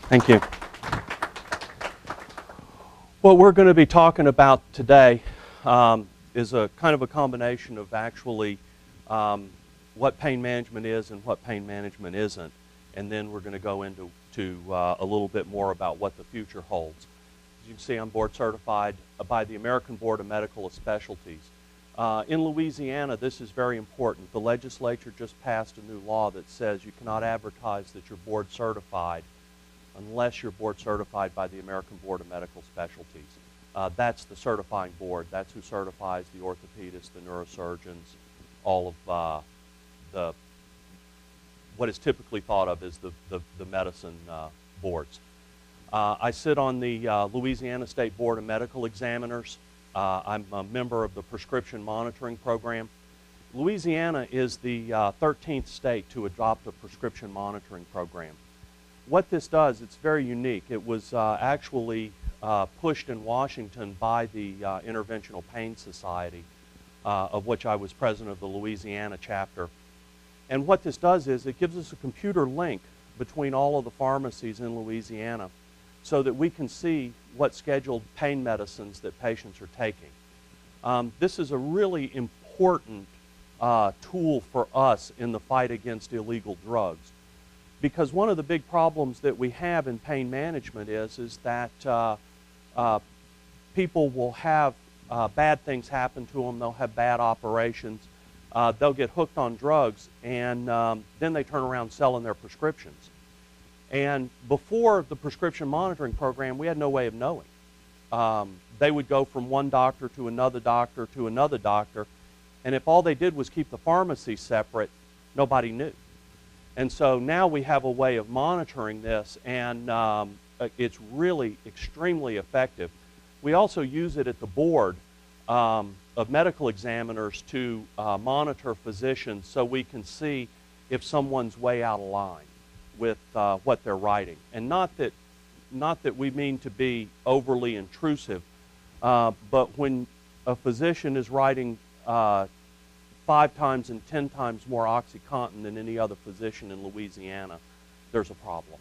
Thank you. What we're going to be talking about today is a kind of a combination of actually what pain management is and what pain management isn't, and then we're going to go into a little bit more about what the future holds. As you can see, I'm board certified by the American Board of Medical Specialties. In Louisiana, this is very important. The legislature just passed a new law that says you cannot advertise that you're board certified unless you're board certified by the American Board of Medical Specialties. That's the certifying board. That's who certifies the orthopedists, the neurosurgeons, all of what is typically thought of as the medicine boards. I sit on the Louisiana State Board of Medical Examiners. I'm a member of the prescription monitoring program. Louisiana is the 13th state to adopt a prescription monitoring program. What this does, it's very unique. It was actually pushed in Washington by the Interventional Pain Society, of which I was president of the Louisiana chapter. And what this does is it gives us a computer link between all of the pharmacies in Louisiana so that we can see what scheduled pain medicines that patients are taking. This is a really important tool for us in the fight against illegal drugs. Because one of the big problems that we have in pain management is that people will have bad things happen to them. They'll have bad operations. They'll get hooked on drugs, and then they turn around selling their prescriptions. And before the prescription monitoring program, we had no way of knowing. They would go from one doctor to another doctor to another doctor, and if all they did was keep the pharmacy separate, nobody knew. And so now we have a way of monitoring this, and it's really extremely effective. We also use it at the board of medical examiners to monitor physicians so we can see if someone's way out of line with what they're writing. And not that we mean to be overly intrusive, but when a physician is writing 5 times and 10 times more OxyContin than any other physician in Louisiana, there's a problem.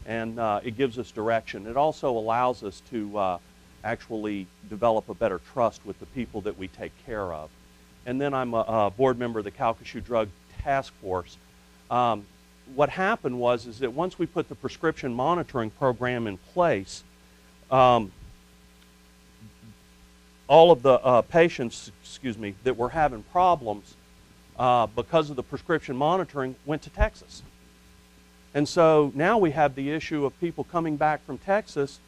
And it gives us direction. It also allows us to actually develop a better trust with the people that we take care of. And then I'm a board member of the Calcasieu Drug Task Force. What happened is that once we put the prescription monitoring program in place, all of the patients, that were having problems because of the prescription monitoring went to Texas. And so now we have the issue of people coming back from Texas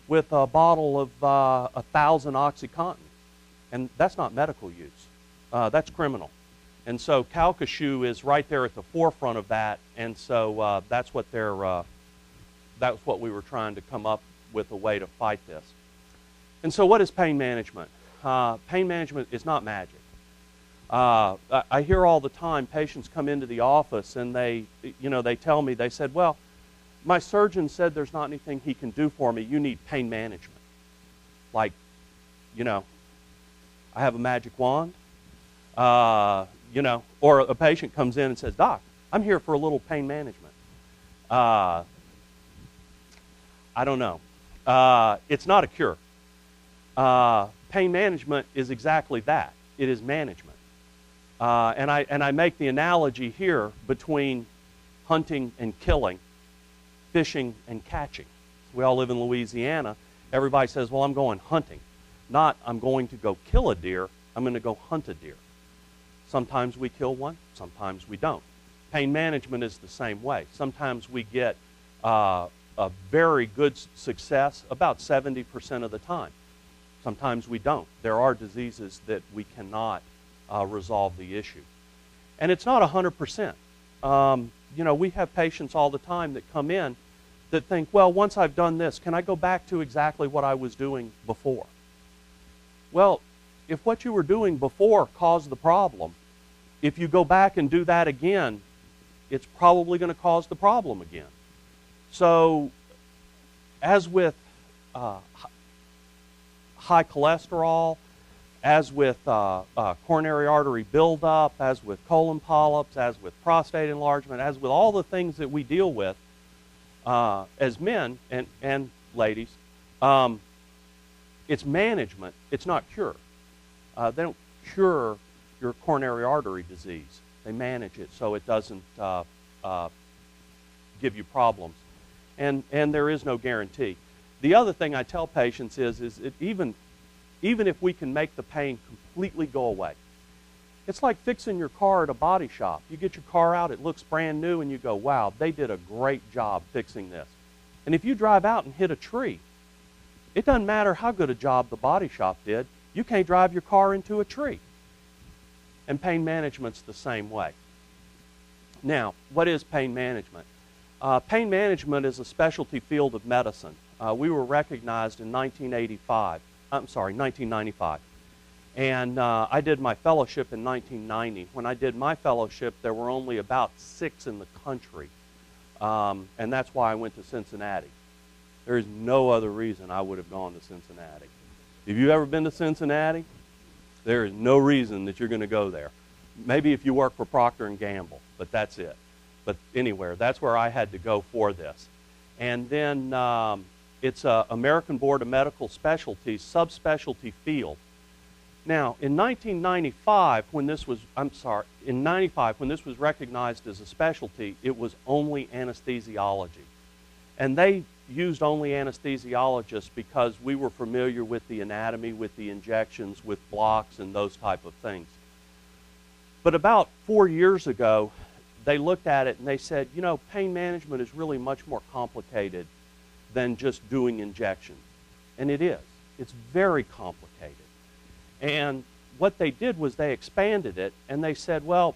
with a bottle of 1,000 OxyContin. And that's not medical use. That's criminal. And so Calcasieu is right there at the forefront of that. And so that's what we were trying to come up with a way to fight this. And so what is pain management? Pain management is not magic. I hear all the time patients come into the office and they tell me, they said, well, my surgeon said there's not anything he can do for me. You need pain management. Like, I have a magic wand. Or a patient comes in and says, Doc, I'm here for a little pain management. I don't know. It's not a cure. Pain management is exactly that. It is management. And I make the analogy here between hunting and killing, fishing and catching. We all live in Louisiana. Everybody says, well, I'm going hunting. Not, I'm going to go kill a deer. I'm going to go hunt a deer. Sometimes we kill one. Sometimes we don't. Pain management is the same way. Sometimes we get a very good success about 70% of the time. Sometimes we don't. There are diseases that we cannot resolve the issue. And it's not 100%. We have patients all the time that come in that think, well, once I've done this, can I go back to exactly what I was doing before? Well, if what you were doing before caused the problem, if you go back and do that again, it's probably going to cause the problem again. So, as with high cholesterol, as with coronary artery buildup, as with colon polyps, as with prostate enlargement, as with all the things that we deal with, as men and ladies, it's management. It's not cure. They don't cure your coronary artery disease. They manage it so it doesn't give you problems. And there is no guarantee. The other thing I tell patients is that even if we can make the pain completely go away, it's like fixing your car at a body shop. You get your car out, it looks brand new, and you go, wow, they did a great job fixing this. And if you drive out and hit a tree, it doesn't matter how good a job the body shop did, you can't drive your car into a tree. And pain management's the same way. Now, what is pain management? Pain management is a specialty field of medicine. We were recognized in 1995. And I did my fellowship in 1990. When I did my fellowship, there were only about 6 in the country. And that's why I went to Cincinnati. There is no other reason I would have gone to Cincinnati. Have you ever been to Cincinnati? There is no reason that you're going to go there. Maybe if you work for Procter & Gamble, but that's it. But anywhere, that's where I had to go for this. And then it's an American Board of Medical Specialties subspecialty field. Now, in 1995, when this was recognized as a specialty, it was only anesthesiology. And they used only anesthesiologists because we were familiar with the anatomy, with the injections, with blocks, and those type of things. But about 4 years ago, they looked at it and they said, you know, pain management is really much more complicated than just doing injections. And it is. It's very complicated. And what they did was they expanded it, and they said, well,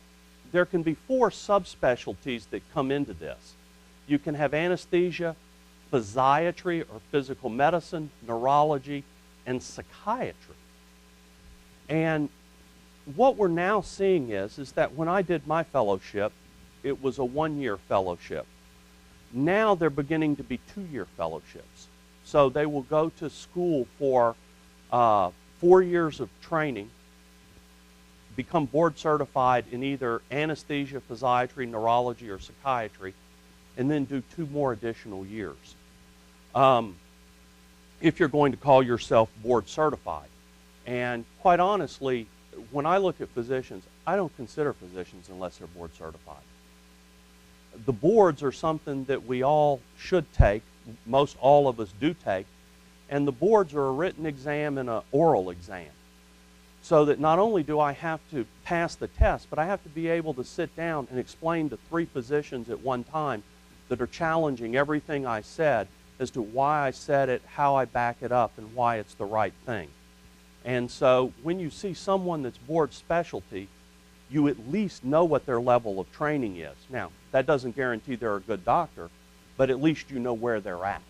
there can be 4 subspecialties that come into this. You can have anesthesia, physiatry or physical medicine, neurology, and psychiatry. And what we're now seeing is that when I did my fellowship, it was a 1-year fellowship. Now they're beginning to be 2-year fellowships. So they will go to school for 4 years of training, become board certified in either anesthesia, physiatry, neurology, or psychiatry, and then do 2 more additional years. If you're going to call yourself board certified. And quite honestly, when I look at physicians, I don't consider physicians unless they're board certified. The boards are something that we all should take, most all of us do take, and the boards are a written exam and an oral exam. So that not only do I have to pass the test, but I have to be able to sit down and explain to 3 physicians at one time that are challenging everything I said as to why I said it, how I back it up, and why it's the right thing. And so when you see someone that's board specialty, you at least know what their level of training is. Now, that doesn't guarantee they're a good doctor, but at least you know where they're at.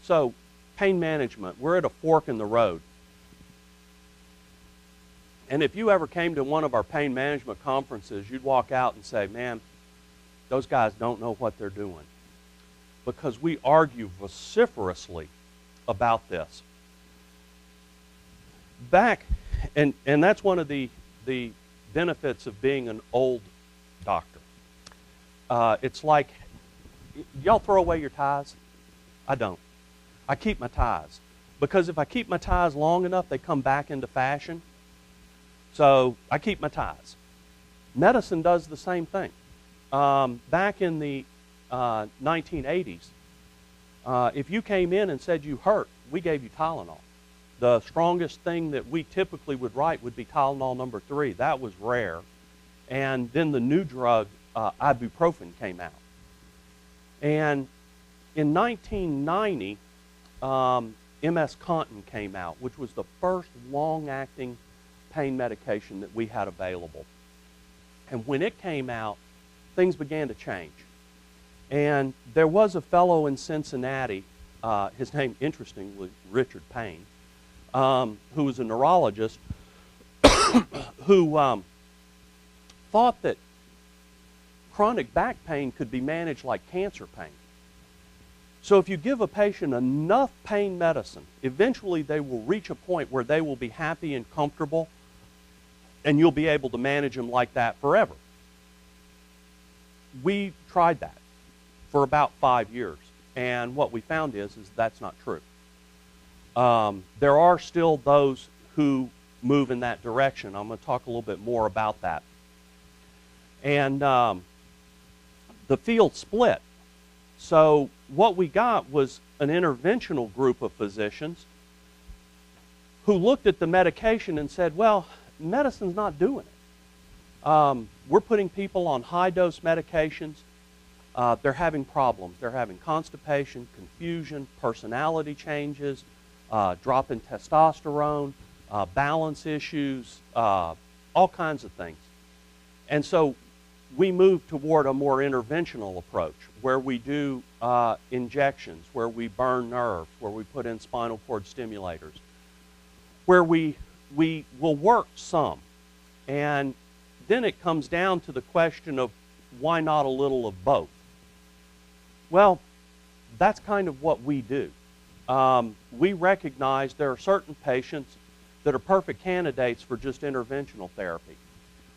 So, pain management, we're at a fork in the road. And if you ever came to one of our pain management conferences, you'd walk out and say, man, those guys don't know what they're doing. Because we argue vociferously about this. And that's one of the benefits of being an old doctor. It's like, y'all throw away your ties? I don't. I keep my ties. Because if I keep my ties long enough, they come back into fashion. So I keep my ties. Medicine does the same thing. Back in the 1980s, if you came in and said you hurt, we gave you Tylenol. The strongest thing that we typically would write would be Tylenol number 3. That was rare. And then the new drug, ibuprofen, came out. And in 1990, MS Contin came out, which was the first long-acting pain medication that we had available. And when it came out, things began to change. And there was a fellow in Cincinnati, his name, interestingly, was Richard Payne, who was a neurologist, who thought that chronic back pain could be managed like cancer pain. So if you give a patient enough pain medicine, eventually they will reach a point where they will be happy and comfortable, and you'll be able to manage them like that forever. we tried that for about 5 years, and what we found is that's not true. There are still those who move in that direction. I'm going to talk a little bit more about that. And the field split. So what we got was an interventional group of physicians who looked at the medication and said, well, medicine's not doing it. We're putting people on high-dose medications. They're having problems. They're having constipation, confusion, personality changes, drop in testosterone, balance issues, all kinds of things. And so we moved toward a more interventional approach where we do injections, where we burn nerves, where we put in spinal cord stimulators, where we will work some. And then it comes down to the question of why not a little of both? Well, that's kind of what we do. We recognize there are certain patients that are perfect candidates for just interventional therapy,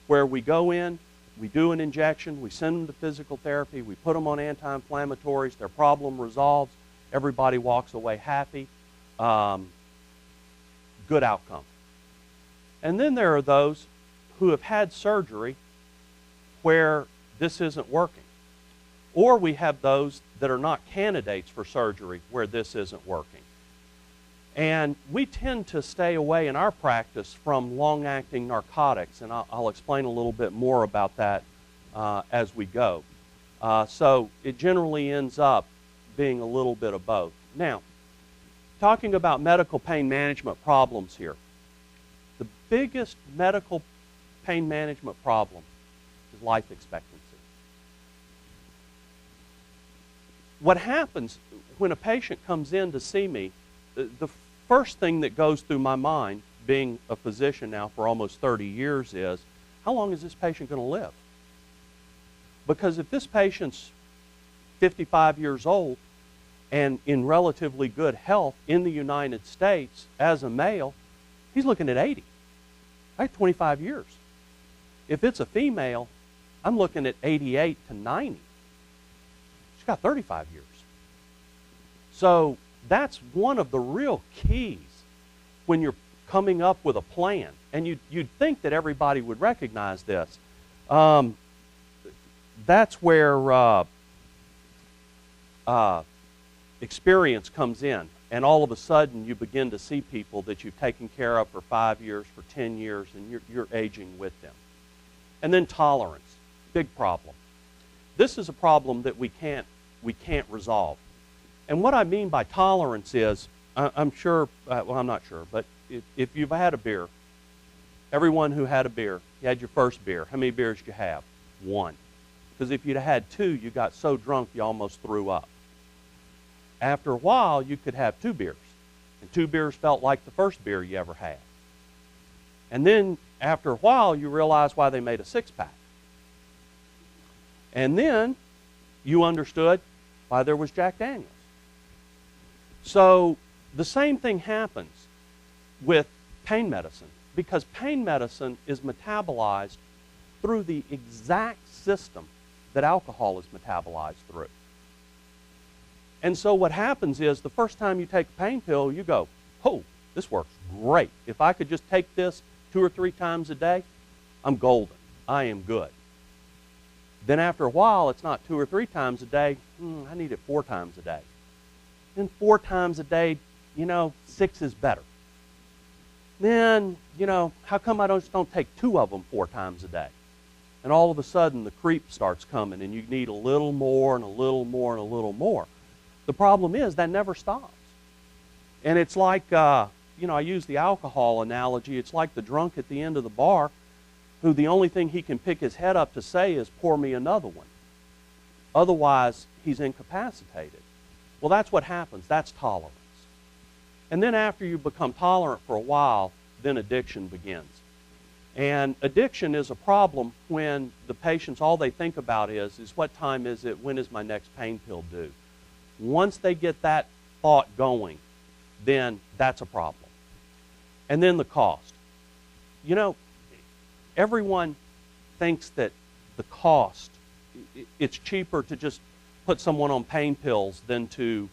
where we go in, we do an injection, we send them to physical therapy, we put them on anti-inflammatories, their problem resolves, everybody walks away happy, good outcome. And then there are those who have had surgery where this isn't working. Or we have those that are not candidates for surgery where this isn't working. And we tend to stay away in our practice from long-acting narcotics, and I'll explain a little bit more about that as we go. So it generally ends up being a little bit of both. Now, talking about medical pain management problems here, the biggest medical pain management problem is life expectancy. What happens when a patient comes in to see me, the first thing that goes through my mind, being a physician now for almost 30 years, is how long is this patient going to live? Because if this patient's 55 years old and in relatively good health in the United States as a male, he's looking at 80. I have 25 years. If it's a female, I'm looking at 88 to 90. She's got 35 years. So that's one of the real keys when you're coming up with a plan. And you'd think that everybody would recognize this. That's where experience comes in. And all of a sudden, you begin to see people that you've taken care of for 5 years, for 10 years, and you're aging with them. And then tolerance, big problem. This is a problem that we can't resolve. And what I mean by tolerance is, I'm sure, well, I'm not sure, but if you've had a beer, everyone who had a beer, you had your first beer, how many beers did you have? One. Because if you'd had two, you got so drunk you almost threw up. After a while, you could have 2 beers, and 2 beers felt like the first beer you ever had. And then, after a while, you realize why they made a 6-pack. And then, you understood why there was Jack Daniels. So, the same thing happens with pain medicine, because pain medicine is metabolized through the exact system that alcohol is metabolized through. And so what happens is the first time you take a pain pill, you go, oh, this works great. If I could just take this 2 or 3 times a day, I'm golden. I am good. Then after a while, it's not 2 or 3 times a day. I need it 4 times a day. Then 4 times a day, 6 is better. Then, how come I just don't take 2 of them 4 times a day? And all of a sudden, the creep starts coming, and you need a little more and a little more and a little more. The problem is that never stops. And it's like, I use the alcohol analogy. It's like the drunk at the end of the bar who the only thing he can pick his head up to say is, pour me another one. Otherwise, he's incapacitated. Well, that's what happens. That's tolerance. And then after you become tolerant for a while, then addiction begins. And addiction is a problem when the patients, all they think about is what time is it? When is my next pain pill due? Once they get that thought going, then that's a problem. And then the cost. Everyone thinks that the cost it's cheaper to just put someone on pain pills than to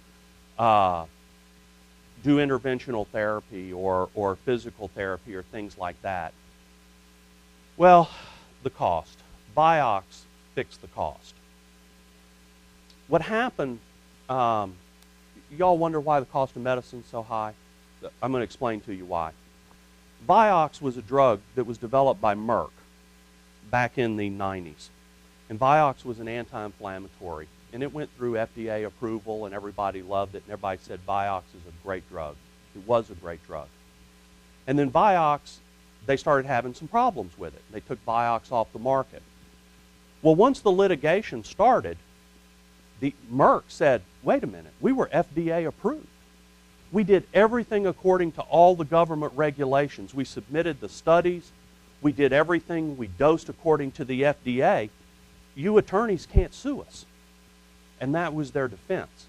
do interventional therapy or physical therapy or things like that. Well, the cost. Vioxx fixed the cost. What happened, y'all wonder why the cost of medicine is so high? I'm going to explain to you why. Vioxx was a drug that was developed by Merck back in the 90s. And Vioxx was an anti-inflammatory. And it went through FDA approval, and everybody loved it, and everybody said Vioxx is a great drug. It was a great drug. And then Vioxx, they started having some problems with it. They took Vioxx off the market. Well, once the litigation started, Merck said, wait a minute, we were FDA approved. We did everything according to all the government regulations. We submitted the studies. We did everything. We dosed according to the FDA. You attorneys can't sue us. And that was their defense.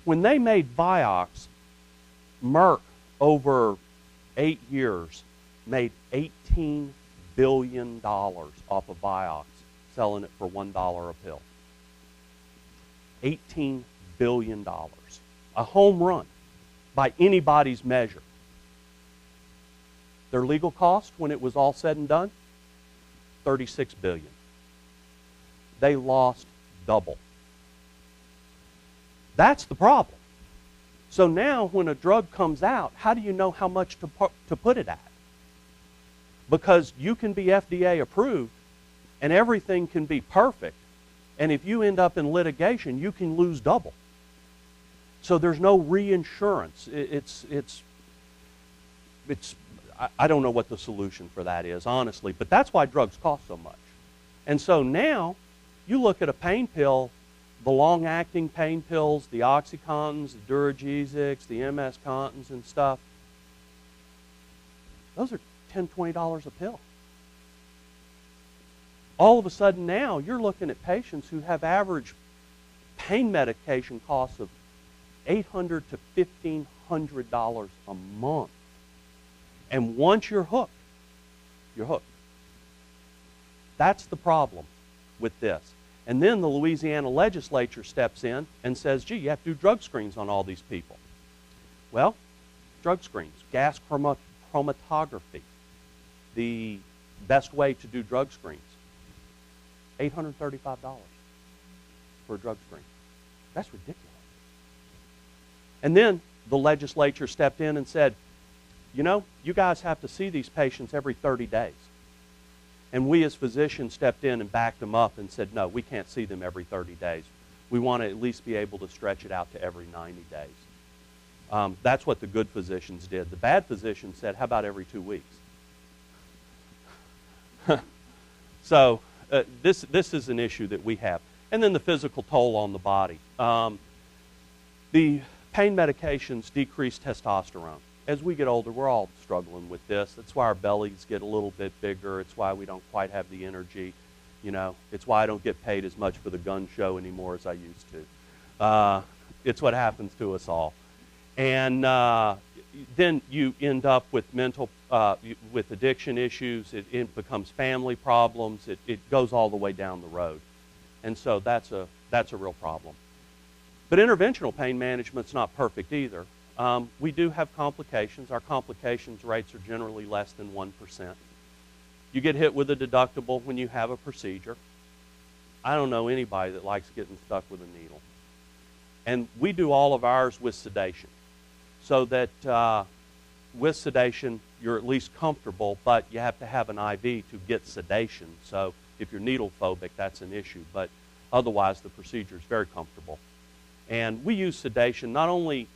When they made Vioxx, Merck, over 8 years, made $18 billion off of Vioxx, selling it for $1 a pill. $18 billion. A home run by anybody's measure. Their legal cost, when it was all said and done, $36 billion. They lost double. That's the problem. So now when a drug comes out, how do you know how much to put it at? Because you can be FDA approved and everything can be perfect, and if you end up in litigation, you can lose double. So there's no reinsurance. I don't know what the solution for that is, honestly, but that's why drugs cost so much. And so now you look at a pain pill, the long-acting pain pills, the OxyContins, the Duragesics, the MS Contins and stuff, those are $10, $20 a pill. All of a sudden now you're looking at patients who have average pain medication costs of $800 to $1,500 a month. And once you're hooked, you're hooked. That's the problem with this. And then the Louisiana legislature steps in and says, gee, you have to do drug screens on all these people. Well, drug screens, gas chromatography, the best way to do drug screens, $835 for a drug screen. That's ridiculous. And then the legislature stepped in and said, you know, you guys have to see these patients every 30 days. And we as physicians stepped in and backed them up and said, no, we can't see them every 30 days. We want to at least be able to stretch it out to every 90 days. That's what the good physicians did. The bad physicians said, how about every 2 weeks? So this is an issue that we have. And then the physical toll on the body. The pain medications decrease testosterone. As we get older, we're all struggling with this. That's why our bellies get a little bit bigger. It's why we don't quite have the energy. You know, it's why I don't get paid as much for the gun show anymore as I used to. It's what happens to us all. And then you end up with with addiction issues. It becomes family problems. It goes all the way down the road. And so that's a real problem. But interventional pain management's not perfect either. We do have complications. Our complications rates are generally less than 1%. You get hit with a deductible when you have a procedure. I don't know anybody that likes getting stuck with a needle. And we do all of ours with sedation. So that with sedation, you're at least comfortable, but you have to have an IV to get sedation. So if you're needle phobic, that's an issue. But otherwise, the procedure is very comfortable. And we use sedation not only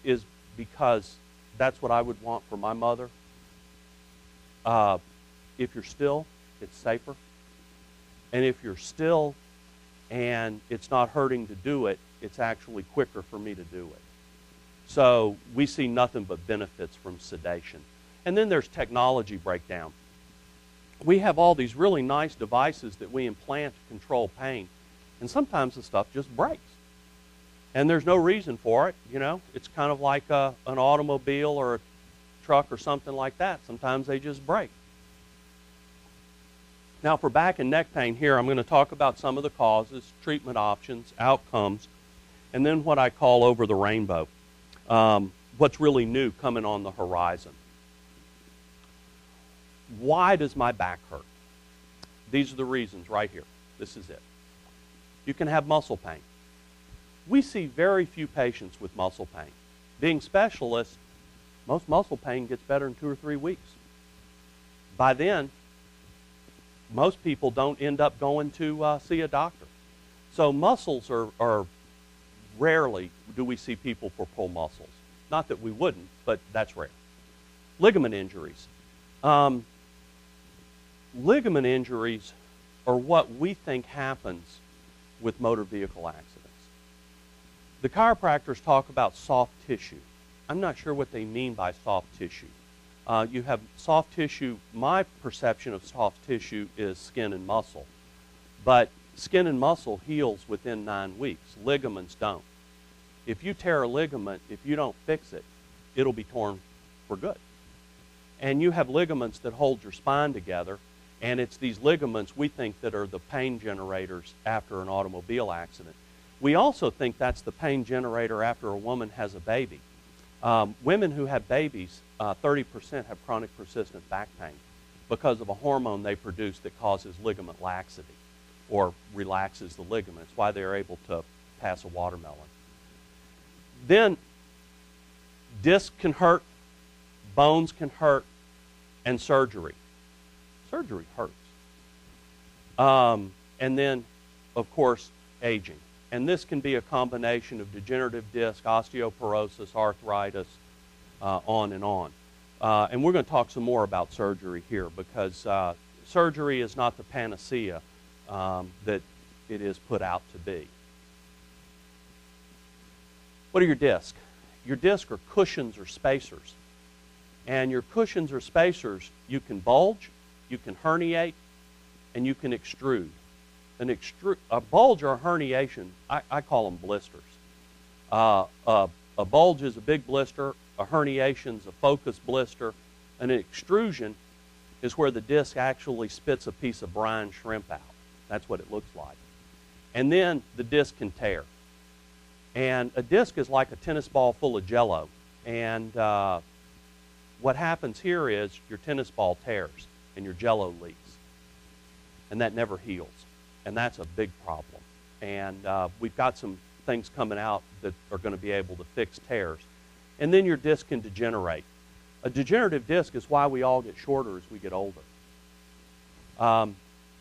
is because that's what I would want for my mother. If you're still, it's safer. And if you're still and it's not hurting to do it, it's actually quicker for me to do it. So we see nothing but benefits from sedation. And then there's technology breakdown. We have all these really nice devices that we implant to control pain, and sometimes the stuff just breaks. And there's no reason for it, you know. It's kind of like an automobile or a truck or something like that. Sometimes they just break. Now for back and neck pain here, I'm going to talk about some of the causes, treatment options, outcomes, and then what I call over the rainbow, what's really new coming on the horizon. Why does my back hurt? These are the reasons right here. This is it. You can have muscle pain. We see very few patients with muscle pain. Being specialists, most muscle pain gets better in 2 or 3 weeks. By then, most people don't end up going to see a doctor. So muscles are rarely do we see people for pull muscles. Not that we wouldn't, but that's rare. Ligament injuries. Ligament injuries are what we think happens with motor vehicle accidents. The chiropractors talk about soft tissue. I'm not sure what they mean by soft tissue. You have soft tissue. My perception of soft tissue is skin and muscle. But skin and muscle heals within 9 weeks. Ligaments don't. If you tear a ligament, if you don't fix it, it'll be torn for good. And you have ligaments that hold your spine together, and it's these ligaments we think that are the pain generators after an automobile accident. We also think that's the pain generator after a woman has a baby. Women who have babies, 30% have chronic persistent back pain because of a hormone they produce that causes ligament laxity or relaxes the ligament. It's why they're able to pass a watermelon. Then discs can hurt, bones can hurt, and surgery. Surgery hurts. And then, of course, aging. And this can be a combination of degenerative disc, osteoporosis, arthritis, on and on. And we're going to talk some more about surgery here because surgery is not the panacea that it is put out to be. What are your discs? Your discs are cushions or spacers. And your cushions or spacers, you can bulge, you can herniate, and you can extrude. A bulge or a herniation, I call them blisters. A bulge is a big blister, a herniation is a focused blister, and an extrusion is where the disc actually spits a piece of brine shrimp out. That's what it looks like. And then the disc can tear. And a disc is like a tennis ball full of Jell-O. And what happens here is your tennis ball tears and your Jell-O leaks. And that never heals. And that's a big problem. And we've got some things coming out that are going to be able to fix tears. And then your disc can degenerate. A degenerative disc is why we all get shorter as we get older.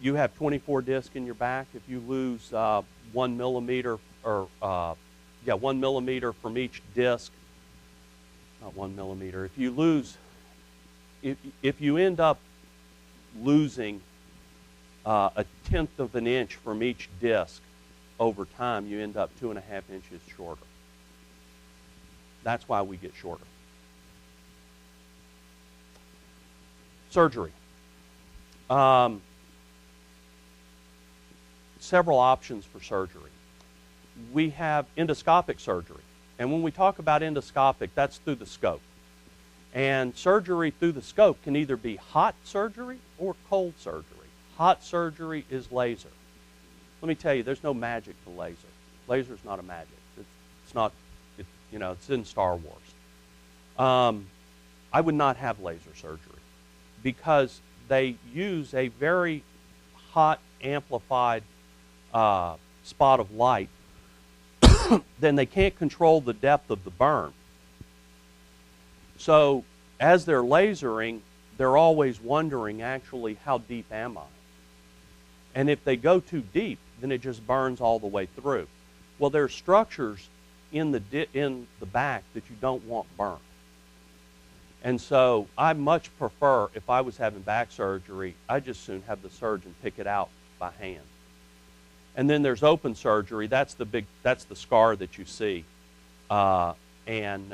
You have 24 discs in your back. If you lose 1 millimeter or 1 millimeter from each disc, not 1 millimeter. If you lose, if you end up losing a 1/10 of an inch from each disc over time, you end up 2.5 inches shorter. That's why we get shorter. Surgery. Several options for surgery. We have endoscopic surgery. And when we talk about endoscopic, that's through the scope. And surgery through the scope can either be hot surgery or cold surgery. Hot surgery is laser. Let me tell you, there's no magic to laser. Laser is not a magic. It's not, it's in Star Wars. I would not have laser surgery because they use a very hot, amplified spot of light. Then they can't control the depth of the burn. So as they're lasering, they're always wondering, actually, how deep am I? And if they go too deep, then it just burns all the way through. Well, there are structures in the back that you don't want burnt. And so I much prefer, if I was having back surgery, I'd just soon have the surgeon pick it out by hand. And then there's open surgery. That's the scar that you see. And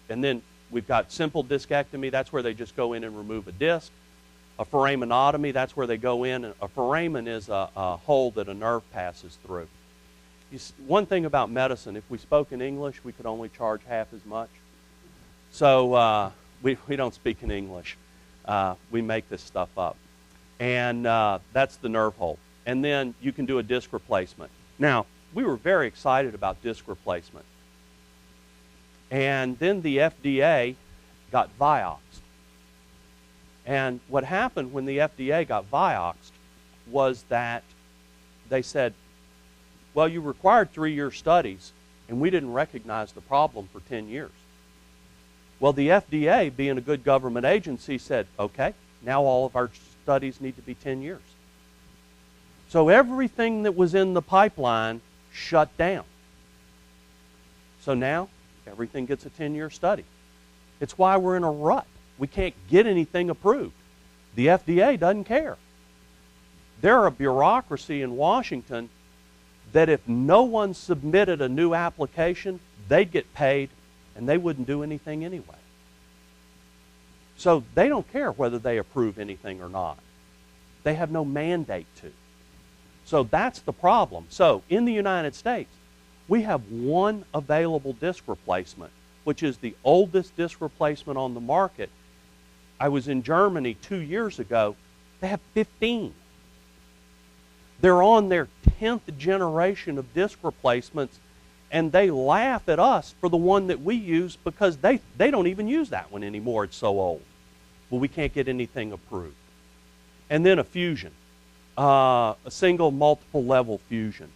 then we've got simple discectomy. That's where they just go in and remove a disc. A foraminotomy, that's where they go in. A foramen is a hole that a nerve passes through. One thing about medicine, if we spoke in English, we could only charge half as much. So we don't speak in English. We make this stuff up. And that's the nerve hole. And then you can do a disc replacement. Now, we were very excited about disc replacement. And then the FDA got Vioxxed. And what happened when the FDA got Vioxxed was that they said, well, you required 3-year studies, and we didn't recognize the problem for 10 years. Well, the FDA, being a good government agency, said, okay, now all of our studies need to be 10 years. So everything that was in the pipeline shut down. So now everything gets a 10-year study. It's why we're in a rut. We can't get anything approved. The FDA doesn't care. They're a bureaucracy in Washington that if no one submitted a new application, they'd get paid and they wouldn't do anything anyway. So they don't care whether they approve anything or not. They have no mandate to. So that's the problem. So in the United States, we have one available disc replacement, which is the oldest disc replacement on the market. I was in Germany 2 years ago. They have 15. They're on their 10th generation of disc replacements, and they laugh at us for the one that we use because they don't even use that one anymore. It's so old. Well, we can't get anything approved. And then a fusion, a single multiple level fusion.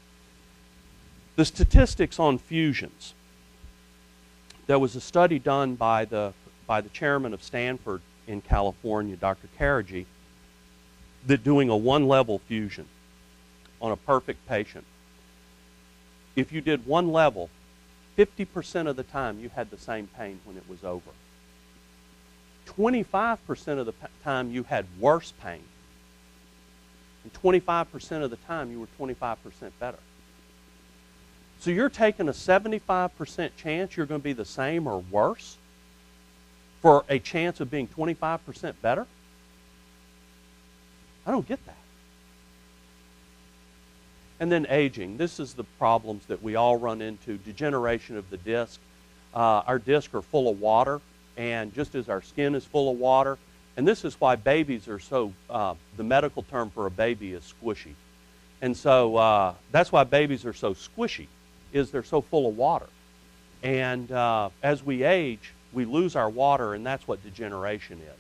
The statistics on fusions. There was a study done by the chairman of Stanford in California, Dr. Karaji, that doing a one-level fusion on a perfect patient. If you did one level, 50% of the time you had the same pain when it was over. 25% of the time you had worse pain. And 25% of the time you were 25% better. So you're taking a 75% chance you're going to be the same or worse for a chance of being 25% better? I don't get that. And then aging. This is the problems that we all run into. Degeneration of the disc. Our discs are full of water, and just as our skin is full of water, and this is why babies are so, the medical term for a baby is squishy. And so that's why babies are so squishy, is they're so full of water. And as we age, we lose our water, and that's what degeneration is.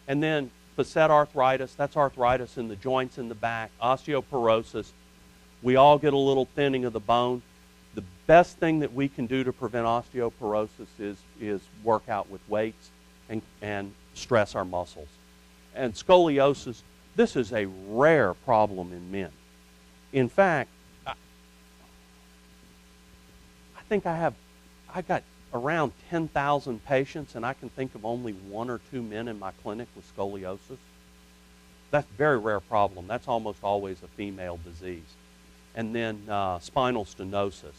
And then facet arthritis, that's arthritis in the joints in the back, osteoporosis. We all get a little thinning of the bone. The best thing that we can do to prevent osteoporosis is work out with weights and stress our muscles. And scoliosis, this is a rare problem in men. In fact, I think I got around 10,000 patients, and I can think of only 1 or 2 men in my clinic with scoliosis. That's a very rare problem. That's almost always a female disease. And then spinal stenosis.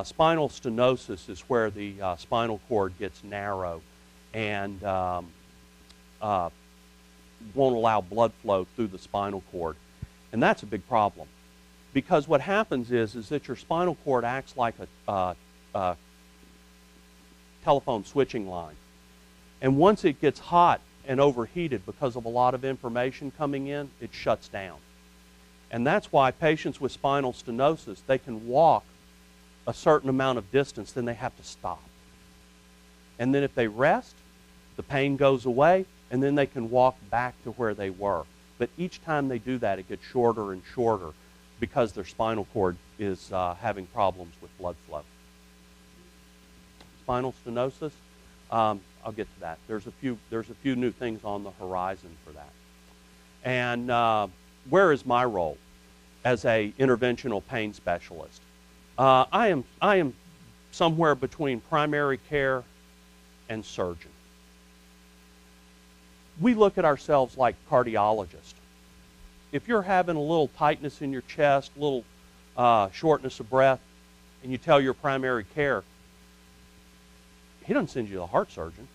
Spinal stenosis is where the spinal cord gets narrow and won't allow blood flow through the spinal cord. And that's a big problem. Because what happens is that your spinal cord acts like a telephone switching line. And once it gets hot and overheated because of a lot of information coming in, it shuts down. And that's why patients with spinal stenosis, they can walk a certain amount of distance, then they have to stop. And then if they rest, the pain goes away, and then they can walk back to where they were. But each time they do that, it gets shorter and shorter because their spinal cord is having problems with blood flow. Spinal stenosis, I'll get to that. There's a few new things on the horizon for that. And where is my role as a interventional pain specialist? I am somewhere between primary care and surgeon. We look at ourselves like cardiologists. If you're having a little tightness in your chest, a little shortness of breath, and you tell your primary care, he doesn't send you to a heart surgeon.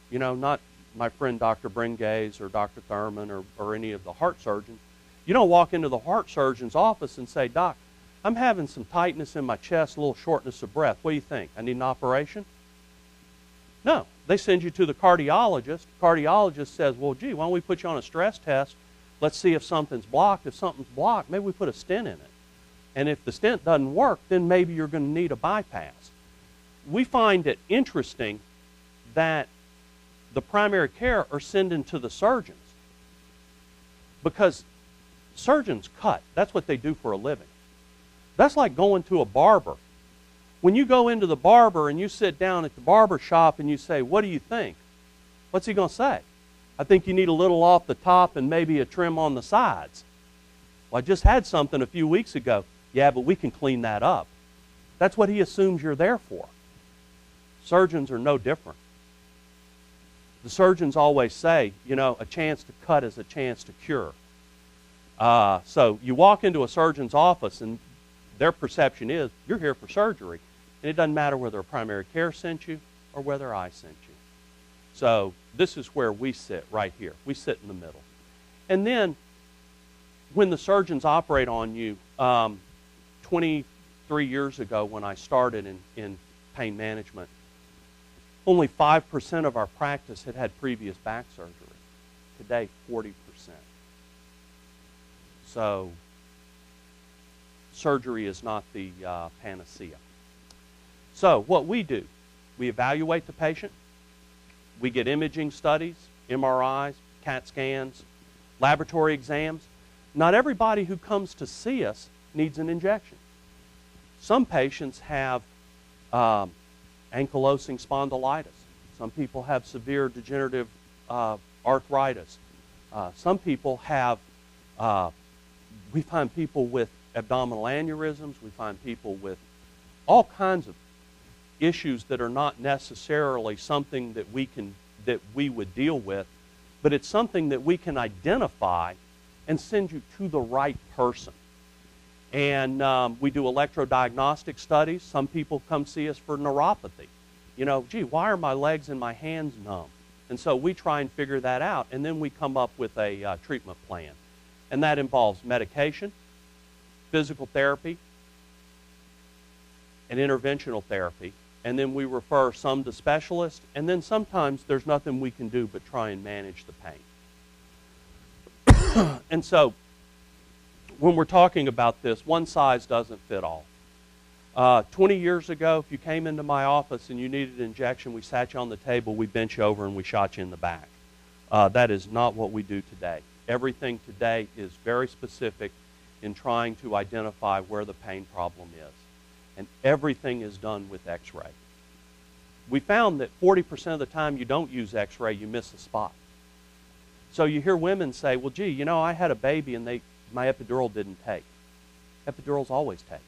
You know, not my friend Dr. Bringays or Dr. Thurman or any of the heart surgeons. You don't walk into the heart surgeon's office and say, Doc, I'm having some tightness in my chest, a little shortness of breath. What do you think? I need an operation? No, They send you to the cardiologist. Cardiologist says, well, gee, why don't we put you on a stress test? Let's see if something's blocked. If something's blocked, maybe we put a stent in it. And if the stent doesn't work, then maybe you're going to need a bypass. We find it interesting that the primary care are sending to the surgeons, because surgeons cut. That's what they do for a living. That's like going to a barber. When you go into the barber and you sit down at the barber shop and you say, what do you think? What's he going to say? I think you need a little off the top and maybe a trim on the sides. Well, I just had something a few weeks ago. Yeah, but we can clean that up. That's what he assumes you're there for. Surgeons are no different. The surgeons always say, you know, a chance to cut is a chance to cure. So you walk into a surgeon's office and their perception is you're here for surgery. And it doesn't matter whether a primary care sent you or whether I sent you. So this is where we sit right here. We sit in the middle. And then when the surgeons operate on you, 23 years ago when I started in pain management, only 5% of our practice had had previous back surgery. Today, 40%. So surgery is not the panacea. So what we do, we evaluate the patient. We get imaging studies, MRIs, CAT scans, laboratory exams. Not everybody who comes to see us needs an injection. Some patients have ankylosing spondylitis. Some people have severe degenerative arthritis. Some people have, we find people with abdominal aneurysms. We find people with all kinds of issues that are not necessarily something that we would deal with, but it's something that we can identify and send you to the right person. And we do electrodiagnostic studies. Some people come see us for neuropathy. You know, gee, why are my legs and my hands numb? And so we try and figure that out, and then we come up with a treatment plan. And that involves medication, physical therapy, and interventional therapy. And then we refer some to specialists, and then sometimes there's nothing we can do but try and manage the pain. And so when we're talking about this, one size doesn't fit all. 20 years ago, if you came into my office and you needed an injection, we sat you on the table, we bent you over, and we shot you in the back. That is not what we do today. Everything today is very specific in trying to identify where the pain problem is. And everything is done with x-ray. We found that 40% of the time you don't use x-ray, you miss a spot. So you hear women say, well, gee, you know, I had a baby and my epidural didn't take. Epidurals always take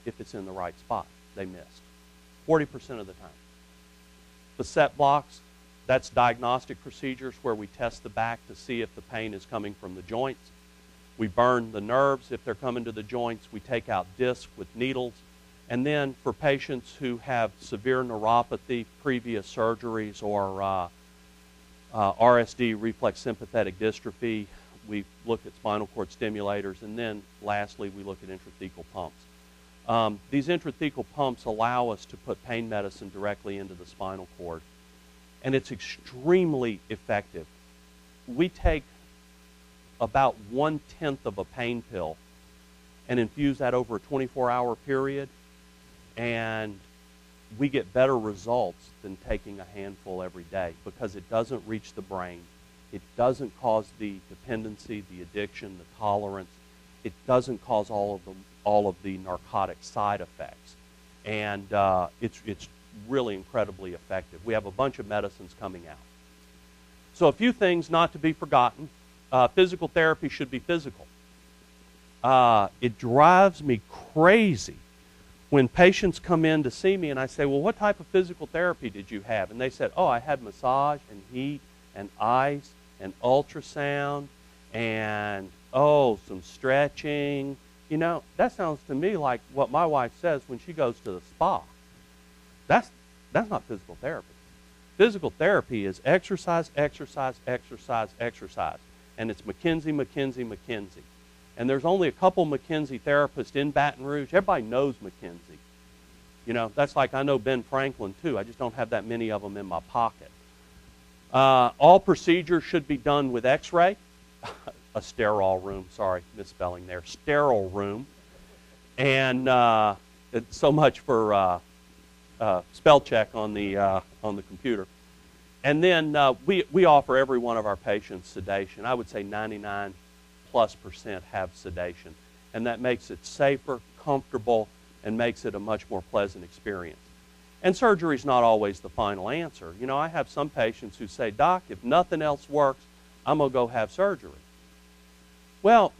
if it's in the right spot. They missed 40% of the time. Facet blocks, that's diagnostic procedures where we test the back to see if the pain is coming from the joints. We burn the nerves if they're coming to the joints. We take out discs with needles. And then for patients who have severe neuropathy, previous surgeries, or RSD, reflex sympathetic dystrophy, we look at spinal cord stimulators. And then lastly, we look at intrathecal pumps. These intrathecal pumps allow us to put pain medicine directly into the spinal cord. And it's extremely effective. We take about 1/10 of a pain pill and infuse that over a 24-hour period, and we get better results than taking a handful every day because it doesn't reach the brain. It doesn't cause the dependency, the addiction, the tolerance. It doesn't cause all of the narcotic side effects. And it's really incredibly effective. We have a bunch of medicines coming out. So a few things not to be forgotten. Physical therapy should be physical. It drives me crazy when patients come in to see me and I say, well, what type of physical therapy did you have? And they said, oh, I had massage and heat and ice and ultrasound and, oh, some stretching. You know, that sounds to me like what my wife says when she goes to the spa. That's not physical therapy. Physical therapy is exercise, exercise, exercise, exercise. And it's McKenzie, McKenzie, You know, that's like I know Ben Franklin too. I just don't have that many of them in my pocket. All procedures should be done with x-ray. A sterile room, sorry, misspelling there. Sterile room. And so much for spell check on the computer. And then we offer every one of our patients sedation. I would say 99+% have sedation. And that makes it safer, comfortable, and makes it a much more pleasant experience. And surgery is not always the final answer. You know, I have some patients who say, Doc, if nothing else works, I'm going to go have surgery. Well,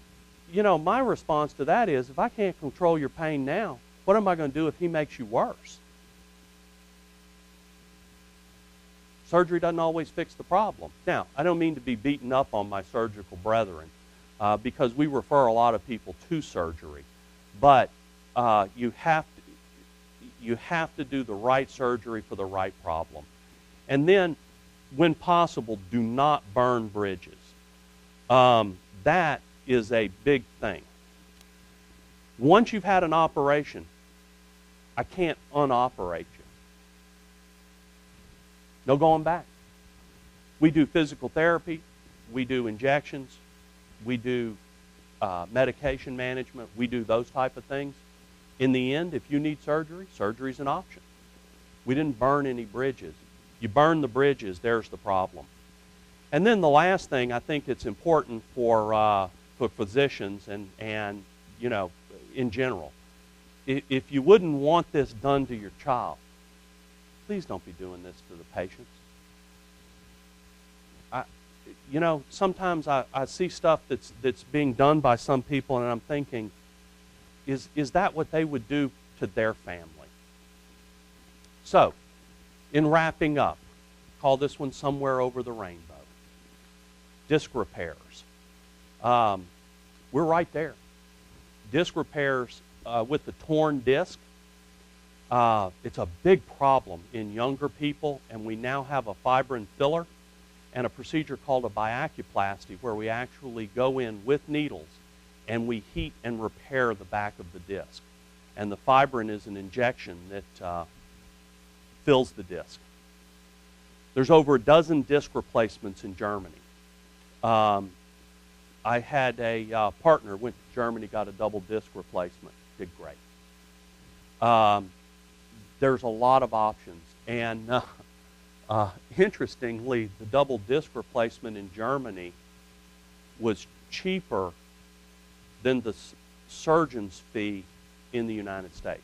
you know, my response to that is, if I can't control your pain now, what am I going to do if he makes you worse? Surgery doesn't always fix the problem. Now, I don't mean to be beaten up on my surgical brethren, because we refer a lot of people to surgery. But you have to do the right surgery for the right problem. And then, when possible, do not burn bridges. That is a big thing. Once you've had an operation, I can't unoperate you. No going back. We do physical therapy, we do injections, we do medication management, we do those type of things. In the end, if you need surgery, surgery is an option. We didn't burn any bridges. You burn the bridges, there's the problem. And then the last thing, I think it's important for physicians and you know, in general. If you wouldn't want this done to your child, please don't be doing this to the patients. You know, sometimes I see stuff that's being done by some people, and I'm thinking, is that what they would do to their family? So, in wrapping up, call this one Somewhere Over the Rainbow. Disc repairs. We're right there. Disc repairs with the torn disc, it's a big problem in younger people, and we now have a fibrin filler and a procedure called a biacuplasty, where we actually go in with needles and we heat and repair the back of the disc. And the fibrin is an injection that fills the disc. There's over a dozen disc replacements in Germany. I had a partner, went to Germany, got a double disc replacement, did great. There's a lot of options, and interestingly, the double disc replacement in Germany was cheaper than the surgeon's fee in the United States.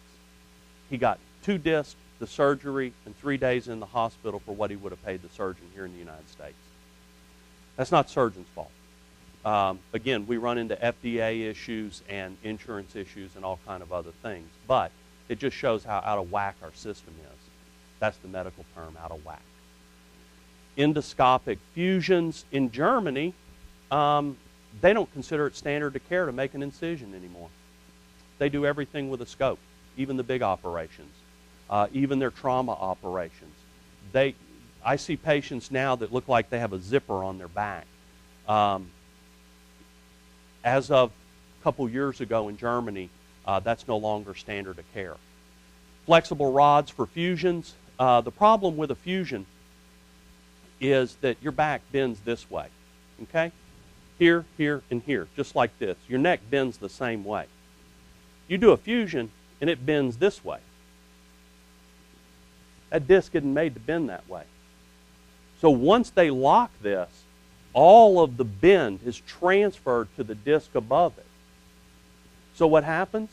He got 2 discs, the surgery, and 3 days in the hospital for what he would have paid the surgeon here in the United States. That's not the surgeon's fault. Again, we run into FDA issues and insurance issues and all kind of other things, but it just shows how out of whack our system is. That's the medical term, out of whack. Endoscopic fusions in Germany, they don't consider it standard of care to make an incision anymore. They do everything with a scope, even the big operations, even their trauma operations. I see patients now that look like they have a zipper on their back. As of a couple years ago in Germany, that's no longer standard of care. Flexible rods for fusions. The problem with a fusion is that your back bends this way, okay? Here, here, and here, just like this. Your neck bends the same way. You do a fusion, and it bends this way. That disc isn't made to bend that way. So once they lock this, all of the bend is transferred to the disc above it. So what happens?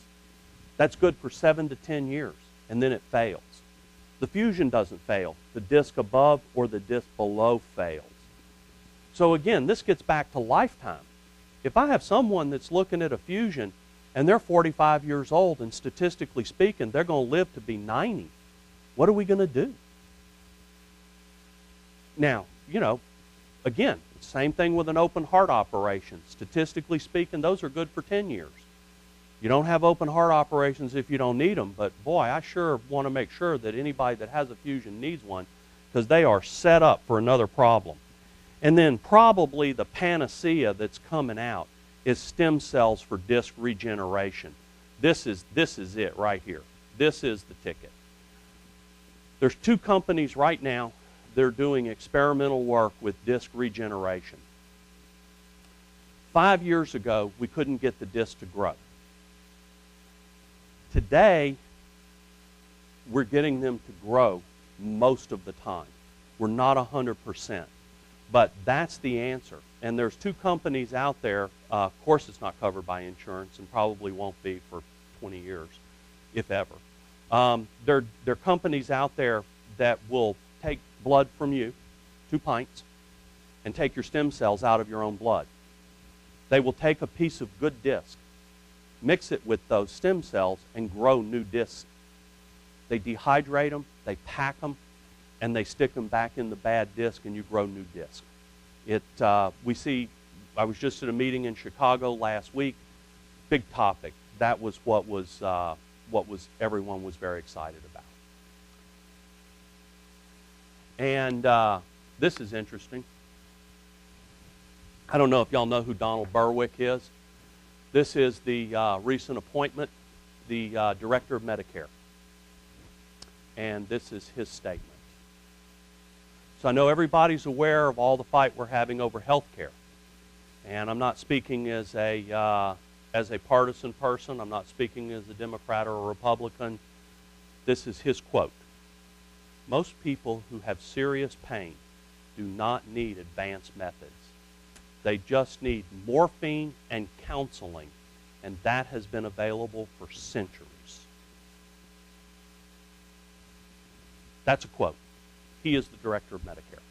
That's good for 7 to 10 years, and then it fails. The fusion doesn't fail. The disc above or the disc below fails. So again, this gets back to lifetime. If I have someone that's looking at a fusion and they're 45 years old, and statistically speaking, they're going to live to be 90, what are we going to do? Now, you know, again, same thing with an open heart operation. Statistically speaking, those are good for 10 years. You don't have open heart operations if you don't need them, but boy, I sure want to make sure that anybody that has a fusion needs one, because they are set up for another problem. And then probably the panacea that's coming out is stem cells for disc regeneration. This is it right here. This is the ticket. There's 2 companies right now that are doing experimental work with disc regeneration. 5 years ago, we couldn't get the disc to grow. Today, we're getting them to grow most of the time. We're not 100%, but that's the answer. And there's 2 companies out there. Of course, it's not covered by insurance and probably won't be for 20 years, if ever. There are companies out there that will take blood from you, 2 pints, and take your stem cells out of your own blood. They will take a piece of good disc, mix it with those stem cells, and grow new discs. They dehydrate them, they pack them, and they stick them back in the bad disc, and you grow new discs. I was just at a meeting in Chicago last week, big topic. That was what everyone was very excited about. And this is interesting. I don't know if y'all know who Donald Berwick is. This is the recent appointment, the Director of Medicare. And this is his statement. So I know everybody's aware of all the fight we're having over health care. And I'm not speaking as a partisan person. I'm not speaking as a Democrat or a Republican. This is his quote. Most people who have serious pain do not need advanced methods. They just need morphine and counseling, and that has been available for centuries. That's a quote. He is the Director of Medicare.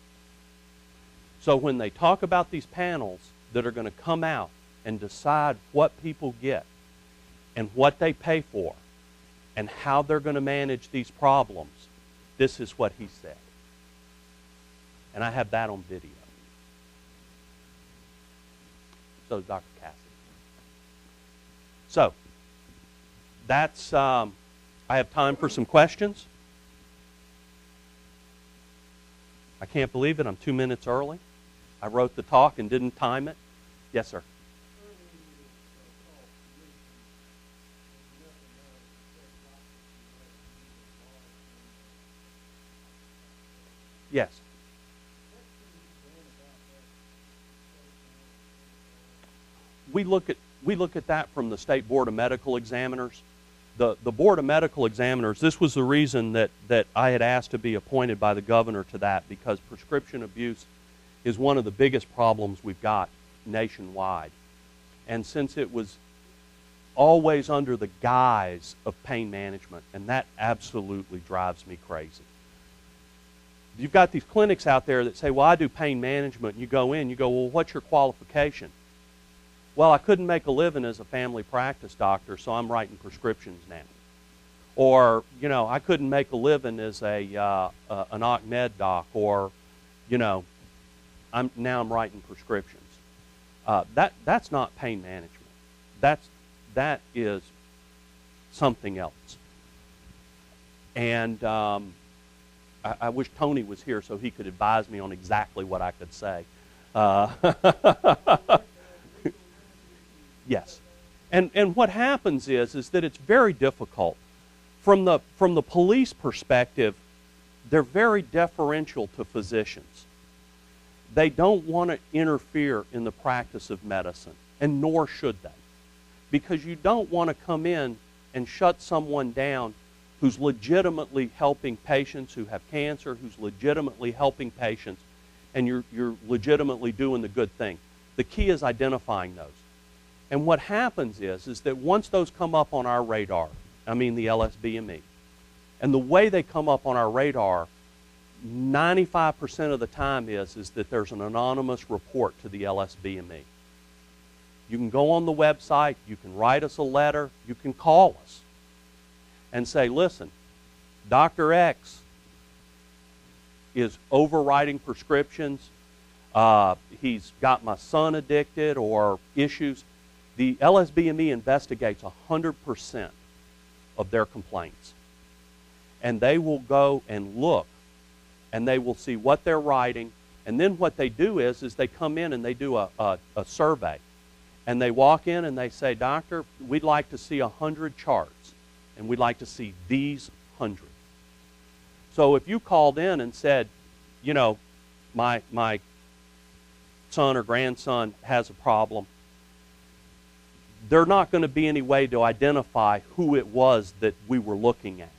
So when they talk about these panels that are going to come out and decide what people get and what they pay for and how they're going to manage these problems, this is what he said. And I have that on video. So does Dr. Cassidy. So that's, I have time for some questions. I can't believe it. I'm 2 minutes early. I wrote the talk and didn't time it. Yes, sir. Yes. We look at that from the State Board of Medical Examiners. The Board of Medical Examiners, this was the reason that I had asked to be appointed by the governor to that, because prescription abuse is one of the biggest problems we've got nationwide. And since it was always under the guise of pain management, and that absolutely drives me crazy. You've got these clinics out there that say, well, I do pain management, and you go in, you go, well, what's your qualification? Well, I couldn't make a living as a family practice doctor, so I'm writing prescriptions now. Or, you know, I couldn't make a living as an OCMED doc, or, you know, I'm writing prescriptions. That's not pain management. That is something else. And I wish Tony was here so he could advise me on exactly what I could say. Yes. And what happens is that it's very difficult. From the police perspective, they're very deferential to physicians. They don't want to interfere in the practice of medicine, and nor should they. Because you don't want to come in and shut someone down who's legitimately helping patients who have cancer, who's legitimately helping patients, and you're legitimately doing the good thing. The key is identifying those. And what happens is that once those come up on our radar, I mean the LSBME, and the way they come up on our radar, 95% of the time is that there's an anonymous report to the LSBME. You can go on the website, you can write us a letter, you can call us and say, listen, Dr. X is overwriting prescriptions, he's got my son addicted, or issues. The LSBME investigates 100% of their complaints. And they will go and look, and they will see what they're writing. And then what they do is they come in and they do a survey. And they walk in and they say, doctor, we'd like to see 100 charts, and we'd like to see these 100. So if you called in and said, you know, my son or grandson has a problem, there's not going to be any way to identify who it was that we were looking at.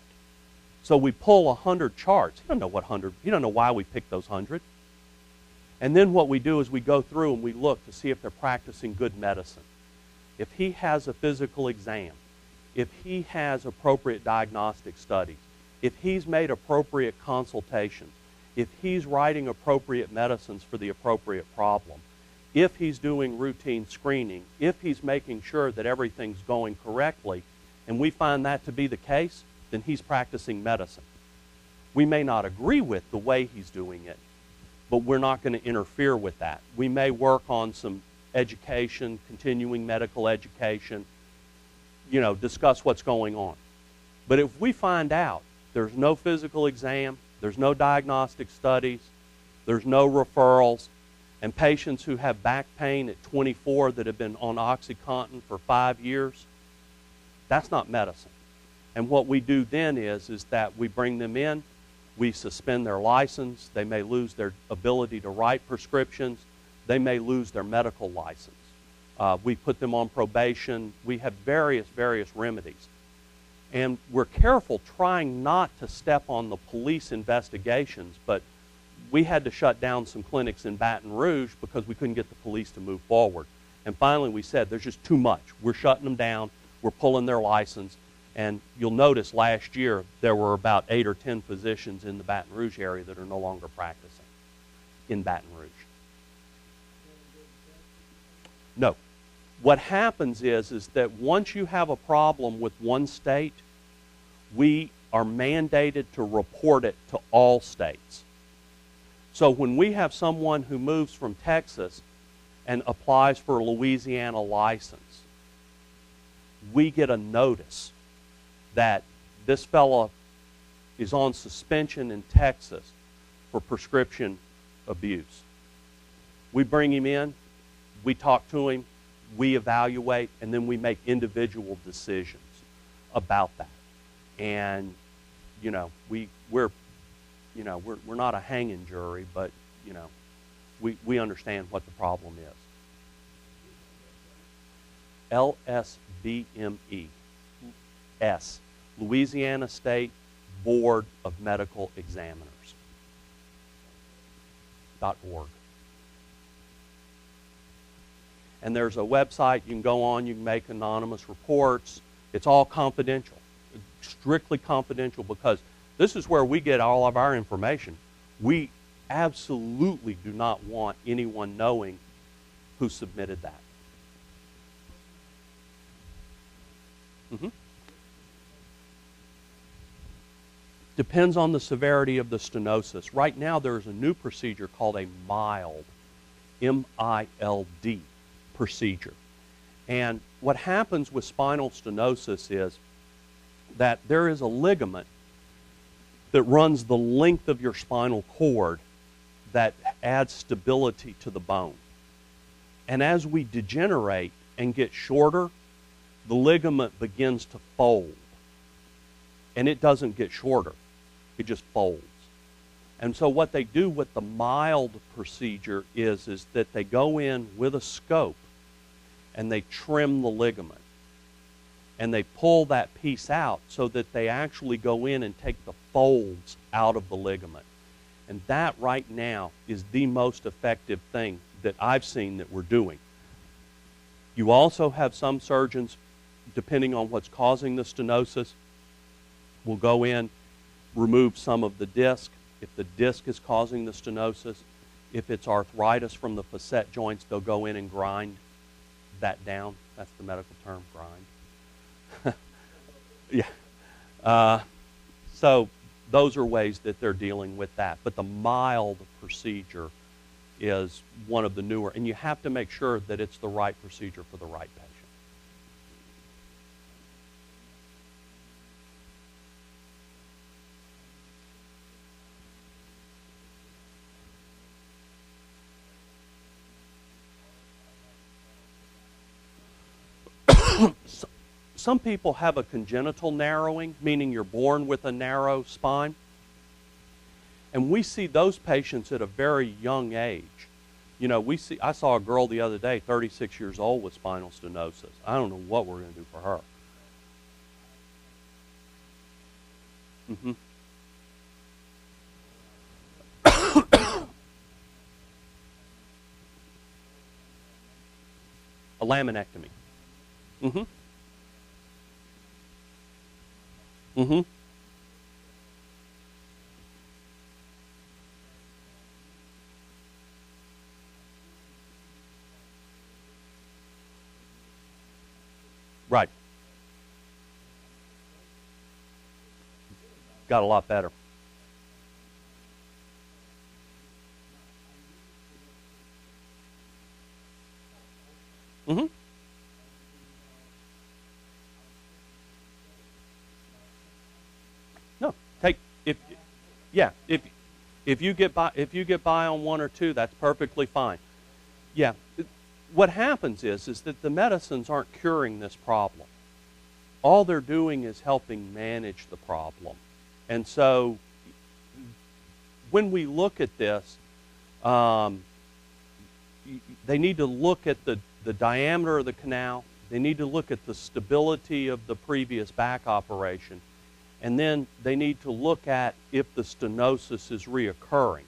So we pull 100 charts. You don't know what 100, you don't know why we picked those 100. And then what we do is we go through and we look to see if they're practicing good medicine. If he has a physical exam, if he has appropriate diagnostic studies, if he's made appropriate consultations, if he's writing appropriate medicines for the appropriate problem, if he's doing routine screening, if he's making sure that everything's going correctly, and we find that to be the case, then he's practicing medicine. We may not agree with the way he's doing it, but we're not going to interfere with that. We may work on some education, continuing medical education, you know, discuss what's going on. But if we find out there's no physical exam, there's no diagnostic studies, there's no referrals, and patients who have back pain at 24 that have been on OxyContin for 5 years, that's not medicine. And what we do then is that we bring them in, we suspend their license, they may lose their ability to write prescriptions, they may lose their medical license. We put them on probation. We have various remedies. And we're careful trying not to step on the police investigations, but we had to shut down some clinics in Baton Rouge because we couldn't get the police to move forward. And finally we said, there's just too much. We're shutting them down. We're pulling their license. And you'll notice last year there were about 8 or 10 physicians in the Baton Rouge area that are no longer practicing in Baton Rouge. No. What happens is that once you have a problem with one state, we are mandated to report it to all states. So when we have someone who moves from Texas and applies for a Louisiana license, we get a notice that this fellow is on suspension in Texas for prescription abuse. We bring him in, we talk to him, we evaluate, and then we make individual decisions about that. And we're not a hanging jury, but we understand what the problem is. LSBME, S, Louisiana State Board of Medical Examiners .org. And there's a website you can go on, you can make anonymous reports. It's all confidential, strictly confidential, because this is where we get all of our information. We absolutely do not want anyone knowing who submitted that. Depends on the severity of the stenosis. Right now there's a new procedure called a mild, M-I-L-D procedure. And what happens with spinal stenosis is that there is a ligament that runs the length of your spinal cord that adds stability to the bone. And as we degenerate and get shorter, the ligament begins to fold. And it doesn't get shorter. It just folds. And so what they do with the mild procedure is that they go in with a scope and they trim the ligament. And they pull that piece out so that they actually go in and take the folds out of the ligament. And that right now is the most effective thing that I've seen that we're doing. You also have some surgeons, depending on what's causing the stenosis, will go in, remove some of the disc. If the disc is causing the stenosis, if it's arthritis from the facet joints, they'll go in and grind that down. That's the medical term, grind. Yeah. So those are ways that they're dealing with that. But the mild procedure is one of the newer. And you have to make sure that it's the right procedure for the right patient. Some people have a congenital narrowing, meaning you're born with a narrow spine. And we see those patients at a very young age. You know, I saw a girl the other day, 36 years old, with spinal stenosis. I don't know what we're going to do for her. Mm-hmm. A laminectomy. Mm-hmm. Mm-hmm. Right. Got a lot better. Mm-hmm. No, if you get by on one or two, that's perfectly fine. Yeah. What happens is that the medicines aren't curing this problem. All they're doing is helping manage the problem. And so when we look at this, they need to look at the diameter of the canal. They need to look at the stability of the previous back operation. And then they need to look at if the stenosis is reoccurring.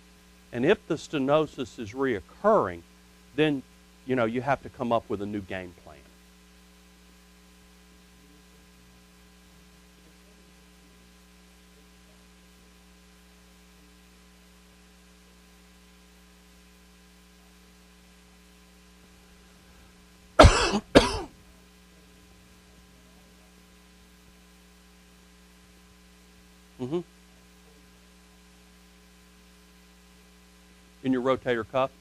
And if the stenosis is reoccurring, then you have to come up with a new game plan. Mm-hmm. In your rotator cuff?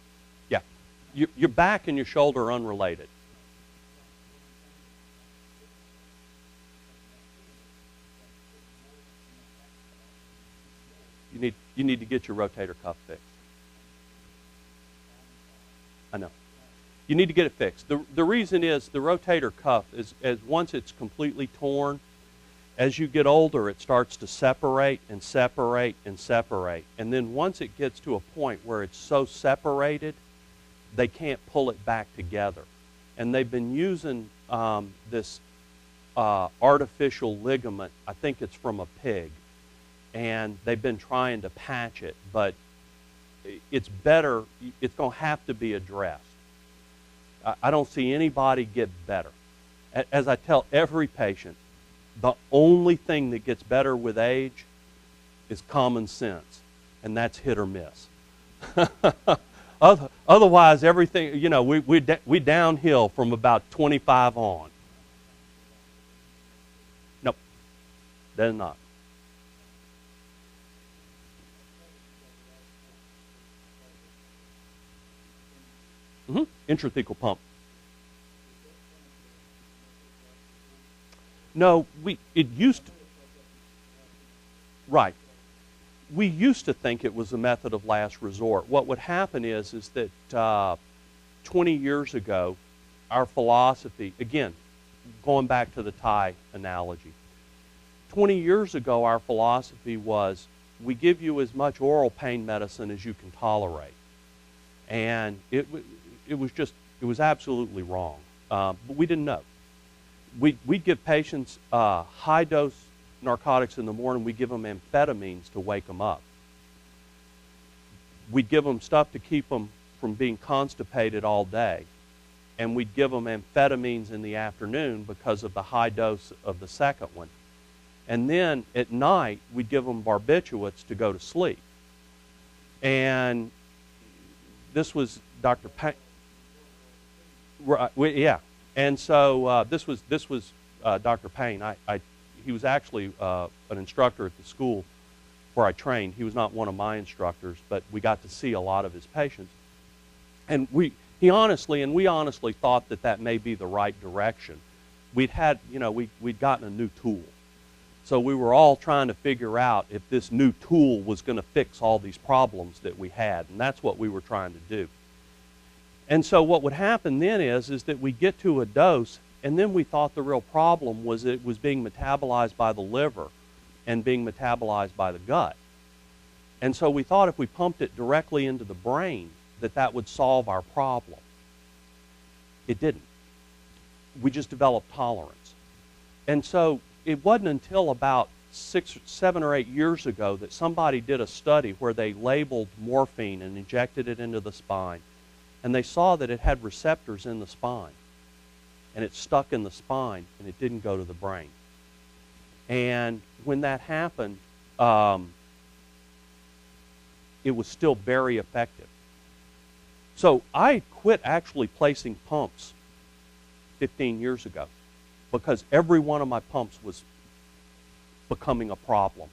Yeah. Your back and your shoulder are unrelated. You need to get your rotator cuff fixed. I know. You need to get it fixed. The reason is the rotator cuff is once it's completely torn, as you get older, it starts to separate and separate and separate. And then once it gets to a point where it's so separated, they can't pull it back together. And they've been using this artificial ligament, I think it's from a pig, and they've been trying to patch it, but it's going to have to be addressed. I don't see anybody get better. As I tell every patient, the only thing that gets better with age is common sense, and that's hit or miss. Otherwise, everything, we downhill from about 25 on. Nope, that is not. Mm-hmm. Intrathecal pump. No, it used to. Right. We used to think it was a method of last resort. What would happen is that 20 years ago, our philosophy, again, going back to the tie analogy, 20 years ago our philosophy was we give you as much oral pain medicine as you can tolerate. And it was absolutely wrong. But we didn't know. We'd give patients high-dose narcotics in the morning. We'd give them amphetamines to wake them up. We'd give them stuff to keep them from being constipated all day. And we'd give them amphetamines in the afternoon because of the high dose of the second one. And then at night, we'd give them barbiturates to go to sleep. And this was Dr. Payne. Yeah. And so this was Dr. Payne. He was actually an instructor at the school where I trained. He was not one of my instructors, but we got to see a lot of his patients. And we honestly thought that may be the right direction. We'd gotten a new tool. So we were all trying to figure out if this new tool was going to fix all these problems that we had, and that's what we were trying to do. And so what would happen then is that we get to a dose, and then we thought the real problem was it was being metabolized by the liver and being metabolized by the gut. And so we thought if we pumped it directly into the brain, that would solve our problem. It didn't. We just developed tolerance. And so it wasn't until about 7 or 8 years ago that somebody did a study where they labeled morphine and injected it into the spine. And they saw that it had receptors in the spine. And it stuck in the spine, and it didn't go to the brain. And when that happened, it was still very effective. So I quit actually placing pumps 15 years ago because every one of my pumps was becoming a problem.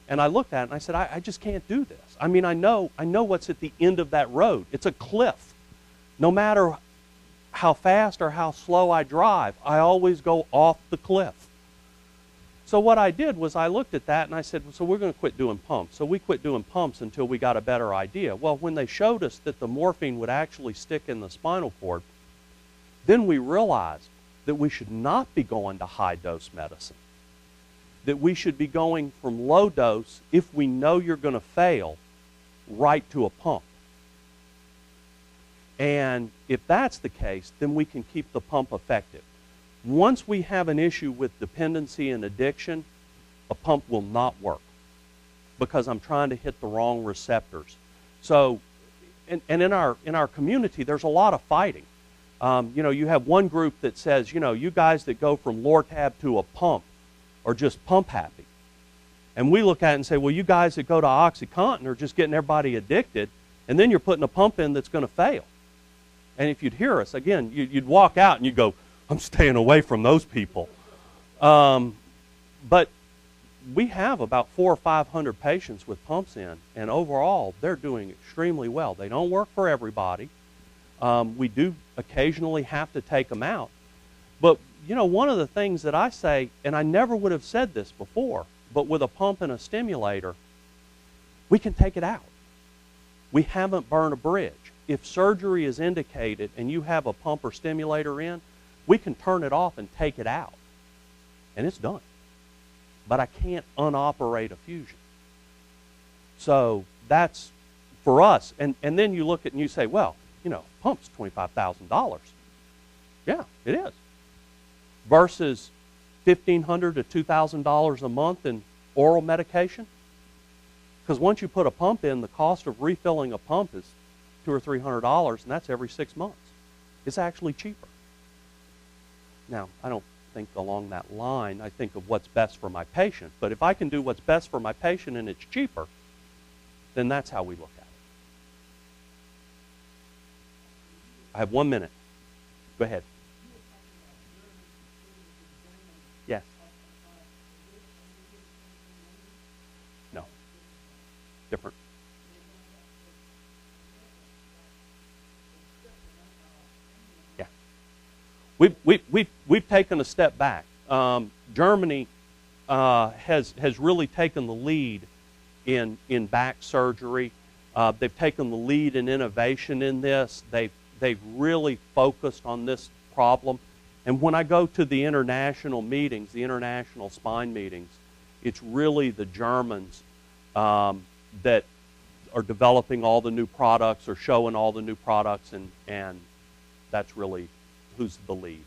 And I looked at it and I said, I just can't do this. I mean, I know what's at the end of that road. It's a cliff. No matter how fast or how slow I drive, I always go off the cliff. So what I did was I looked at that and I said, so we're going to quit doing pumps. So we quit doing pumps until we got a better idea. Well, when they showed us that the morphine would actually stick in the spinal cord, then we realized that we should not be going to high-dose medicine, that we should be going from low dose, if we know you're going to fail, right to a pump. And if that's the case, then we can keep the pump effective. Once we have an issue with dependency and addiction, a pump will not work because I'm trying to hit the wrong receptors. So, and in our community, there's a lot of fighting. You have one group that says, you guys that go from Lortab to a pump are just pump happy. And we look at it and say, well, you guys that go to OxyContin are just getting everybody addicted, and then you're putting a pump in that's going to fail. And if you'd hear us, again, you'd walk out and you'd go, I'm staying away from those people. But we have about 400 or 500 patients with pumps in, and overall, they're doing extremely well. They don't work for everybody. We do occasionally have to take them out. But, one of the things that I say, and I never would have said this before, but with a pump and a stimulator, we can take it out. We haven't burned a bridge. If surgery is indicated and you have a pump or stimulator in, we can turn it off and take it out. And it's done. But I can't unoperate a fusion. So that's for us. And then you look at it and you say, well, pump's $25,000. Yeah, it is. Versus $1,500 to $2,000 a month in oral medication. Because once you put a pump in, the cost of refilling a pump is $200 or $300, and that's every 6 months. It's actually cheaper. Now, I don't think along that line. I think of what's best for my patient. But if I can do what's best for my patient and it's cheaper, then that's how we look at it. I have 1 minute. Go ahead. Yes. No. Different. Yeah. We've taken a step back. Germany has really taken the lead in back surgery. They've taken the lead in innovation in this. They've really focused on this problem. And when I go to the international meetings, the international spine meetings, it's really the Germans that are developing all the new products or showing all the new products, and that's really who's the lead.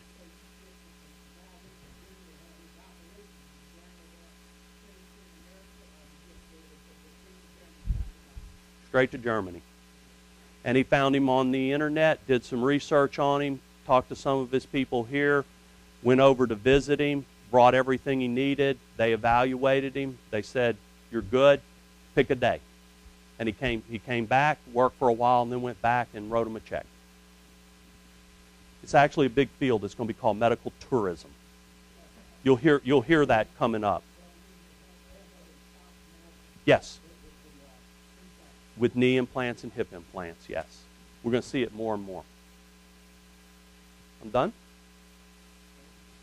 Straight to Germany. And he found him on the internet, did some research on him, talked to some of his people here, went over to visit him, brought everything he needed. They evaluated him. They said, you're good, pick a day. And he came back, worked for a while, and then went back and wrote him a check. It's actually a big field. It's going to be called medical tourism. You'll hear that coming up. Yes. With knee implants and hip implants, yes. We're going to see it more and more. I'm done?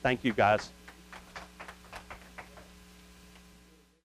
Thank you, guys.